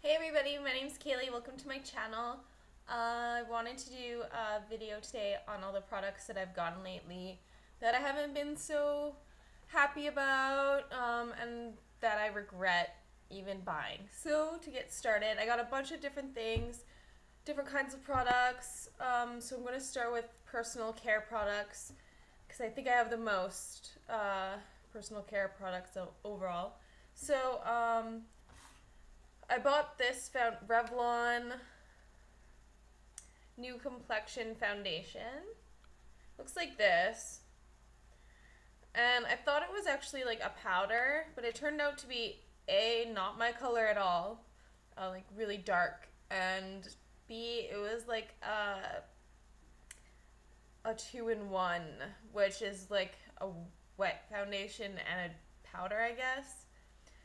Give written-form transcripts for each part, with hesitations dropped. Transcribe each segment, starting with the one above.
Hey everybody, my name's Kaylee. Welcome to my channel. I wanted to do a video today on all the products that I've gotten lately that I haven't been so happy about and that I regret even buying. So to get started, I got a bunch of different things, different kinds of products. So I'm going to start with personal care products because I think I have the most personal care products overall. So I bought this Revlon New Complexion foundation. Looks like this. And I thought it was actually like a powder, but it turned out to be A, not my color at all, like really dark, and B, it was like a 2-in-1, which is like a wet foundation and a powder, I guess.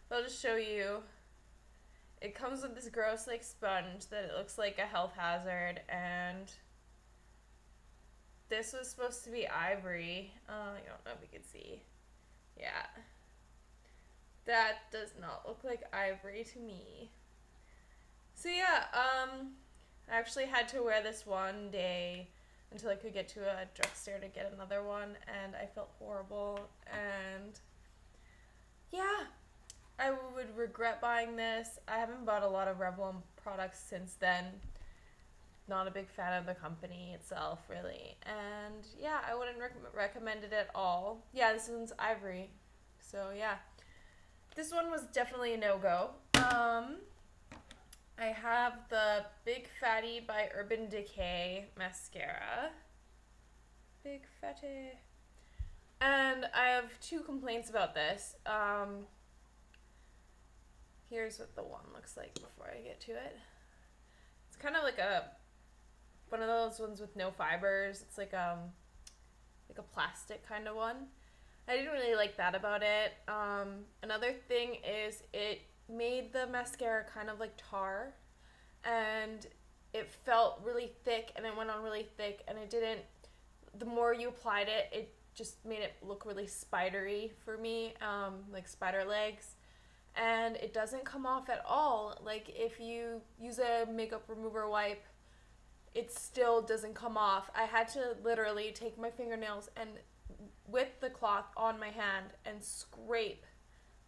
But I'll just show you. It comes with this gross like sponge that it looks like a health hazard, and this was supposed to be ivory. I don't know if you can see. Yeah. That does not look like ivory to me. So yeah, I actually had to wear this one day until I could get to a drugstore to get another one, and I felt horrible, and yeah. I would regret buying this. I haven't bought a lot of Revlon products since then. Not a big fan of the company itself, really. And yeah, I wouldn't recommend it at all. Yeah, this one's ivory. So yeah. This one was definitely a no-go. I have the Big Fattie by Urban Decay mascara. Big Fattie. And I have two complaints about this. Here's what the one looks like before I get to it. It's kind of like one of those ones with no fibers. It's like a plastic kind of one. I didn't really like that about it. Another thing is it made the mascara kind of like tar, and it felt really thick, and it went on really thick, and it didn't. The more you applied it, it just made it look really spidery for me, like spider legs. And it doesn't come off at all. Like if you use a makeup remover wipe, it still doesn't come off. I had to literally take my fingernails and with the cloth on my hand and scrape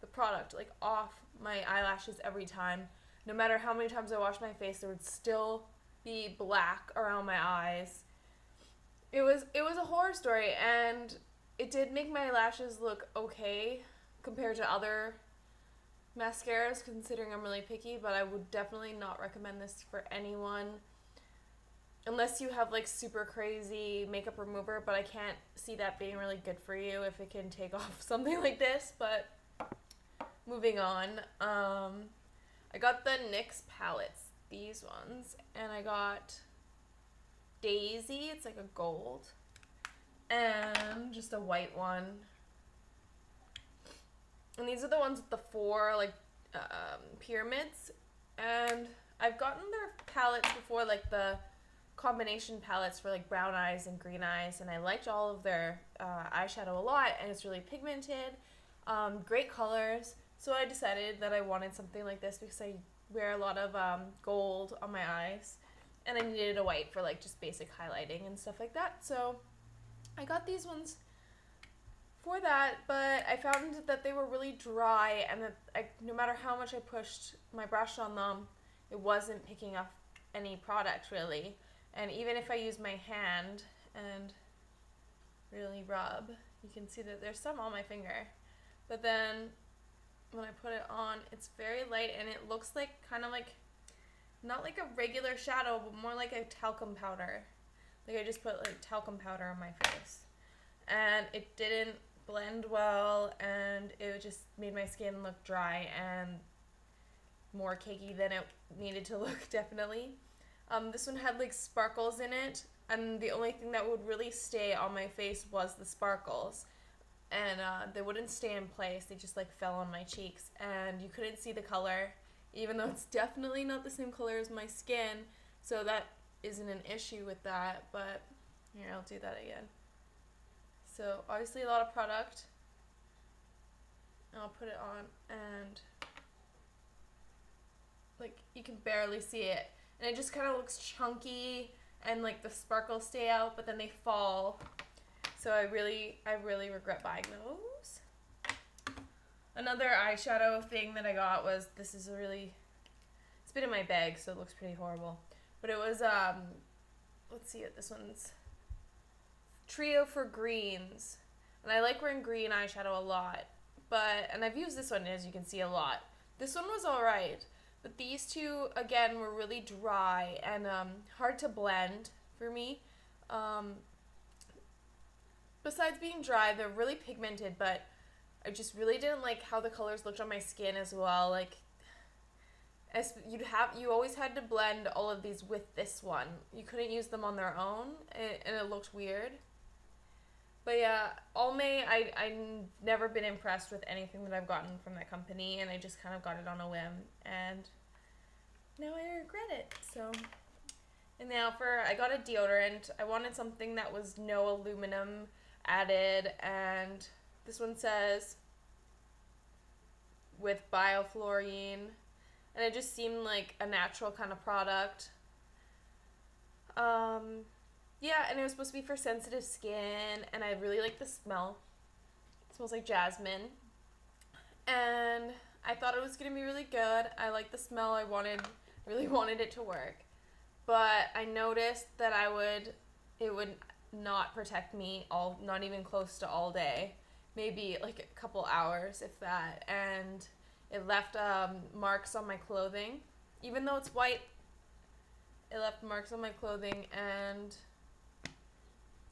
the product like off my eyelashes every time. No matter how many times I washed my face, there would still be black around my eyes. It was a horror story, and it did make my lashes look okay compared to other mascaras, considering I'm really picky, but I would definitely not recommend this for anyone unless you have like super crazy makeup remover, but I can't see that being really good for you if it can take off something like this. But moving on, I got the NYX palettes, these ones, and I got Daisy, it's like a gold, and just a white one. And these are the ones with the 4 like pyramids, and I've gotten their palettes before, like the combination palettes for like brown eyes and green eyes, and I liked all of their eyeshadow a lot, and it's really pigmented, great colors. So I decided that I wanted something like this because I wear a lot of gold on my eyes, and I needed a white for like just basic highlighting and stuff like that. So I got these ones for that, but I found that they were really dry, and that no matter how much I pushed my brush on them, it wasn't picking up any product really. And even if I use my hand and really rub, you can see that there's some on my finger. But then when I put it on, it's very light, and it looks like kind of like, not like a regular shadow, but more like a talcum powder. Like I just put like talcum powder on my face. And it didn't blend well, and it just made my skin look dry and more cakey than it needed to look, definitely. This one had like sparkles in it, and the only thing that would really stay on my face was the sparkles, and they wouldn't stay in place. They just like fell on my cheeks, and you couldn't see the color, even though it's definitely not the same color as my skin, so that isn't an issue with that. But here, I'll do that again. So obviously a lot of product, and I'll put it on, and like you can barely see it, and it just kind of looks chunky, and like the sparkles stay out, but then they fall. So I really regret buying those. Another eyeshadow thing that I got was, this is a really, it's been in my bag, so it looks pretty horrible. But it was, let's see it, this one's Trio for greens. And I like wearing green eyeshadow a lot. And I've used this one, as you can see, a lot. This one was alright. But these two, again, were really dry and hard to blend for me. Besides being dry, they're really pigmented, but I just really didn't like how the colors looked on my skin as well. Like, you always had to blend all of these with this one. You couldn't use them on their own, and it looked weird. But yeah, Almay, I've never been impressed with anything that I've gotten from that company, and I just kind of got it on a whim, and now I regret it. So, and now I got a deodorant. I wanted something that was no aluminum added, and this one says with biofluorine, and it just seemed like a natural kind of product. Yeah, and it was supposed to be for sensitive skin, and I really like the smell. It smells like jasmine, and I thought it was gonna be really good. I like the smell. I really wanted it to work, but I noticed that it would not protect me not even close to all day, maybe like a couple hours, if that, and it left marks on my clothing. Even though it's white, it left marks on my clothing, and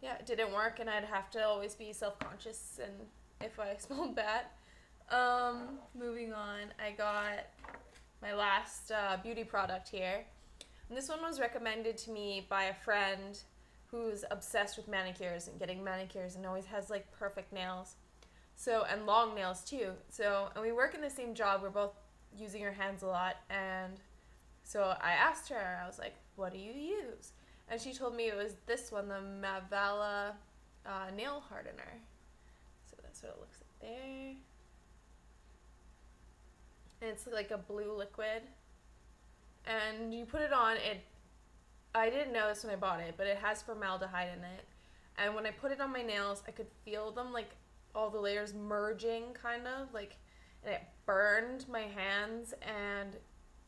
yeah, it didn't work, and I'd have to always be self-conscious and if I smelled bad. Moving on, I got my last beauty product here. And this one was recommended to me by a friend who's obsessed with manicures and getting manicures and always has like perfect nails. So, and long nails too. So, and we work in the same job. We're both using our hands a lot. And so I asked her, I was like, what do you use? And she told me it was this one, the Mavana nail hardener. So that's what it looks like there. And it's like a blue liquid. And you put it on, I didn't know this when I bought it, but it has formaldehyde in it. And when I put it on my nails, I could feel them, like all the layers merging kind of, like, and it burned my hands, and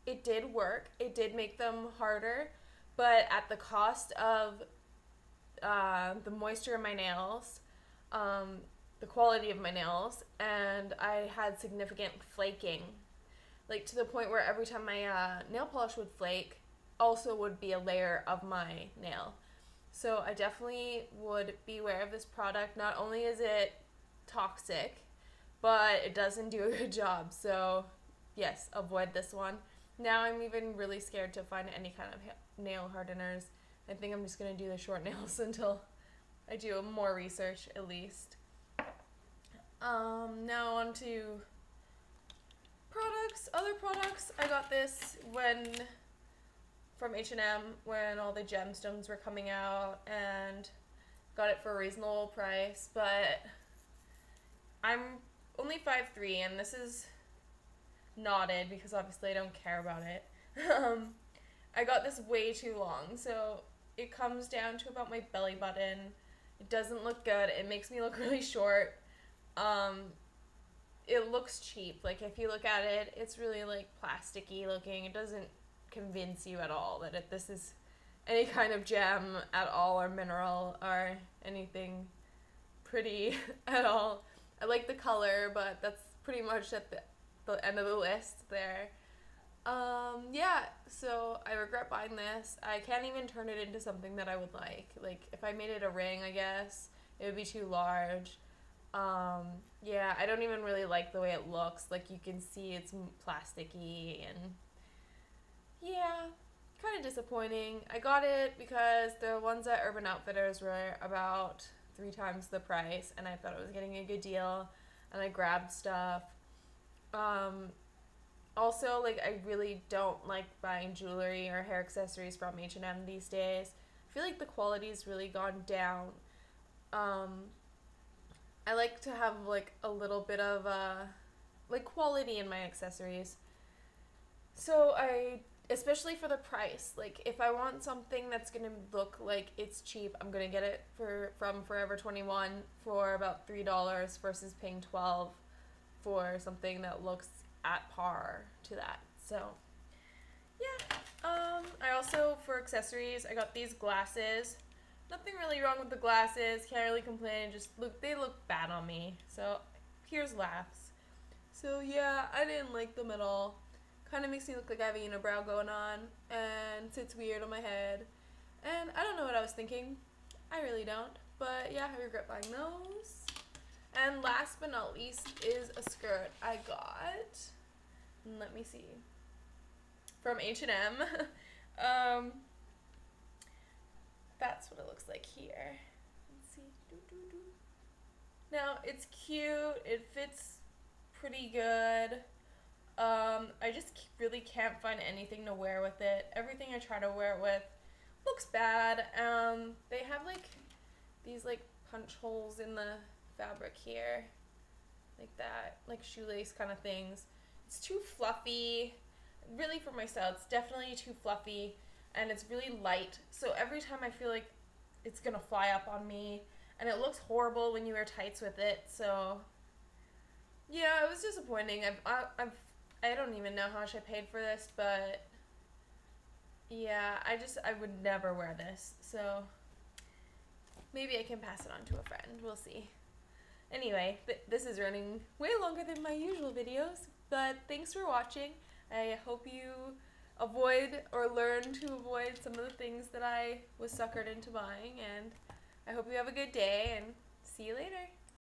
it did work. It did make them harder, but at the cost of the moisture in my nails, the quality of my nails, and I had significant flaking, like to the point where every time my nail polish would flake, also would be a layer of my nail. So I definitely would beware of this product. Not only is it toxic, but it doesn't do a good job. So yes, avoid this one. Now I'm even really scared to find any kind of nail hardeners. I think I'm just going to do the short nails until I do more research at least. Now on to products. Other products. I got this from H&M when all the gemstones were coming out, and got it for a reasonable price, but I'm only 5'3", and this is knotted because obviously I don't care about it. I got this way too long, so it comes down to about my belly button. It doesn't look good. It makes me look really short. It looks cheap. Like, if you look at it, it's really like plasticky looking. It doesn't convince you at all that this is any kind of gem at all, or mineral, or anything pretty at all. I like the color, but that's pretty much at the end of the list there. Yeah, so I regret buying this. I can't even turn it into something that I would like. Like, if I made it a ring, I guess, it would be too large. Yeah, I don't even really like the way it looks. Like, you can see it's plasticky, and yeah, kind of disappointing. I got it because the ones at Urban Outfitters were about 3 times the price, and I thought I was getting a good deal, and I grabbed stuff. Also, like, I really don't like buying jewelry or hair accessories from H&M these days. I feel like the quality's really gone down. I like to have, like, a little bit of, like, quality in my accessories. So especially for the price, like if I want something that's gonna look like it's cheap, I'm gonna get it from Forever 21 for about $3 versus paying 12 for something that looks at par to that. So yeah. I also, for accessories, I got these glasses. Nothing really wrong with the glasses. Can't really complain. Just they look bad on me. So here's laughs. So yeah, I didn't like them at all. Kind of makes me look like I have a unibrow going on and sits weird on my head. And I don't know what I was thinking. I really don't. But yeah, I regret buying those. And last but not least is a skirt I got. Let me see. From H&M. That's what it looks like here. Let's see. Now, it's cute. It fits pretty good. I just really can't find anything to wear with it. Everything I try to wear it with looks bad. They have like these like punch holes in the fabric here, like that, like shoelace kind of things. It's too fluffy. Really, for my style, it's definitely too fluffy, and it's really light. So every time I feel like it's gonna fly up on me, and it looks horrible when you wear tights with it. So yeah, it was disappointing. I don't even know how much I paid for this, but yeah, I would never wear this. So maybe I can pass it on to a friend. We'll see. Anyway, this is running way longer than my usual videos, but thanks for watching. I hope you avoid or learn to avoid some of the things that I was suckered into buying, and I hope you have a good day, and see you later.